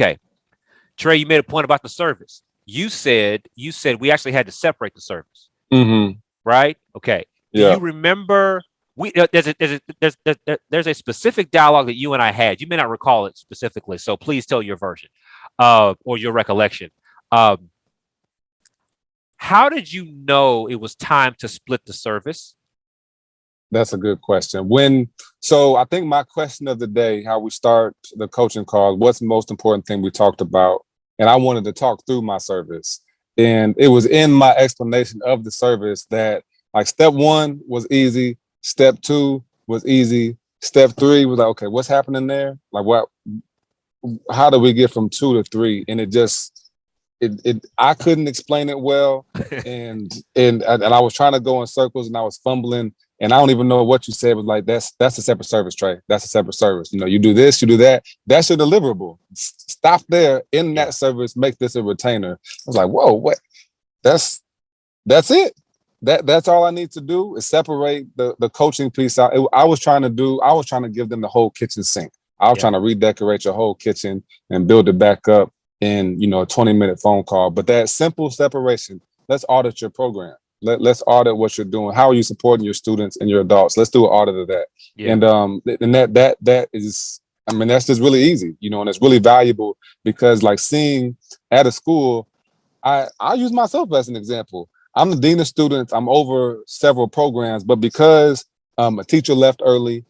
Okay, Trey, you made a point about the service. You said we actually had to separate the service, Mm-hmm. right? Okay. Do Yeah. you remember? There's a specific dialogue that you and I had. You may not recall it specifically, so please tell your version, or your recollection. Um, how did you know it was time to split the service? That's a good question. So I think my question of the day, how we start the coaching call, what's the most important thing we talked about? And I wanted to talk through my service. And it was in my explanation of the service that like step one was easy, step two was easy, step three was like, okay, what's happening there? Like how do we get from two to three? And it I couldn't explain it well, and I was trying to go in circles and I was fumbling, and I don't even know what you said. It was like that's a separate service, Trey. That's a separate service. You do this, you do that. That's your deliverable. Stop there in Yeah. that service. Make this a retainer. I was like, whoa, what? That's it. That's all I need to do is separate the coaching piece out. I was trying to give them the whole kitchen sink. I was Yeah. trying to redecorate your whole kitchen and build it back up in a 20-minute phone call. But that simple separation, let's audit your program. Let's audit what you're doing. How are you supporting your students and your adults? Let's do an audit of that. Yeah. And that is, I mean, that's just really easy, and it's really valuable because like seeing at a school, I use myself as an example. I'm the dean of students. I'm over several programs, but because a teacher left early,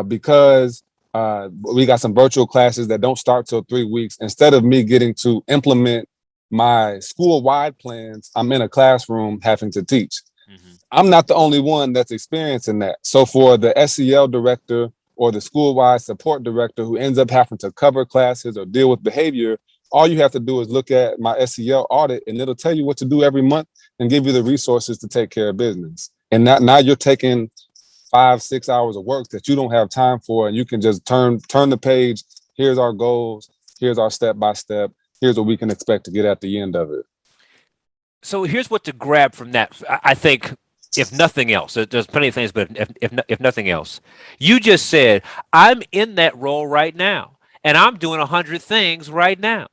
because we got some virtual classes that don't start till 3 weeks, instead of me getting to implement my school-wide plans, I'm in a classroom having to teach. Mm-hmm. I'm not the only one that's experiencing that. So for the SEL director or the school-wide support director who ends up having to cover classes or deal with behavior, all you have to do is look at my SEL audit and it'll tell you what to do every month and give you the resources to take care of business. And now you're taking 5-6 hours of work that you don't have time for, and you can just turn the page. Here's our goals. Here's our step by step. Here's what we can expect to get at the end of it. So here's what to grab from that. I think, if nothing else, there's plenty of things, but if nothing else, you just said, I'm in that role right now, and I'm doing 100 things right now.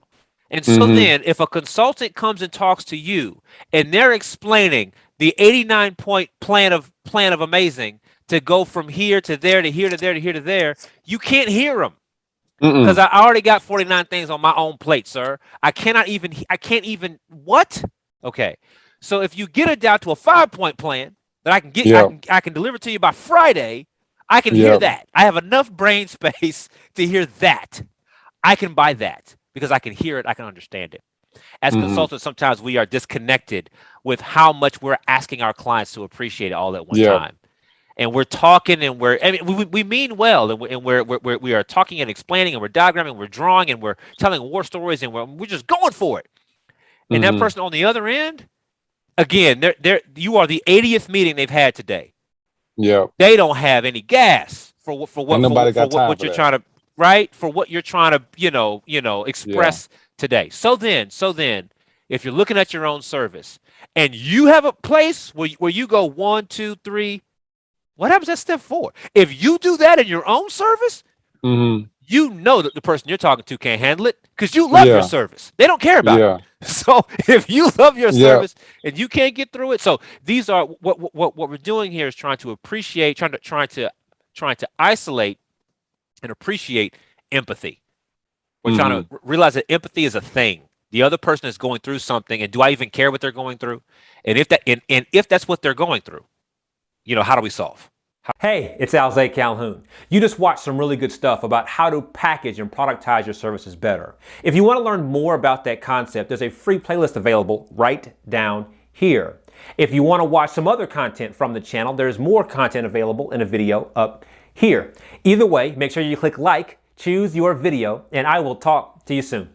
And so then, if a consultant comes and talks to you, and they're explaining the 89-point plan of amazing to go from here to there to here to there to here to there, you can't hear them. Because I already got 49 things on my own plate, sir. I can't even, what? Okay. So if you get it down to a 5-point plan that I can get, I can deliver to you by Friday, I can hear that. I have enough brain space to hear that. I can buy that because I can hear it. I can understand it. As consultants, sometimes we are disconnected with how much we're asking our clients to appreciate it all at one time. And we're talking, and we mean well, and we are talking and explaining, and we're diagramming, we're drawing, and we're telling war stories, and we're just going for it. And that person on the other end, again, you are the 80th meeting they've had today. Yeah, they don't have any gas for what you're trying to, right, for what you're trying to express today. So then, if you're looking at your own service and you have a place where you go 1, 2, 3. What happens at step 4? If you do that in your own service, you know that the person you're talking to can't handle it because you love your service. They don't care about it. So if you love your service and you can't get through it, so these are what we're doing here is trying to appreciate, trying to isolate and appreciate empathy. We're trying to realize that empathy is a thing. The other person is going through something, and do I even care what they're going through? And if that's what they're going through, how do we solve? Hey, it's Alzay Calhoun. You just watched some really good stuff about how to package and productize your services better. If you want to learn more about that concept, there's a free playlist available right down here. If you want to watch some other content from the channel, there's more content available in a video up here. Either way, make sure you click like, choose your video, and I will talk to you soon.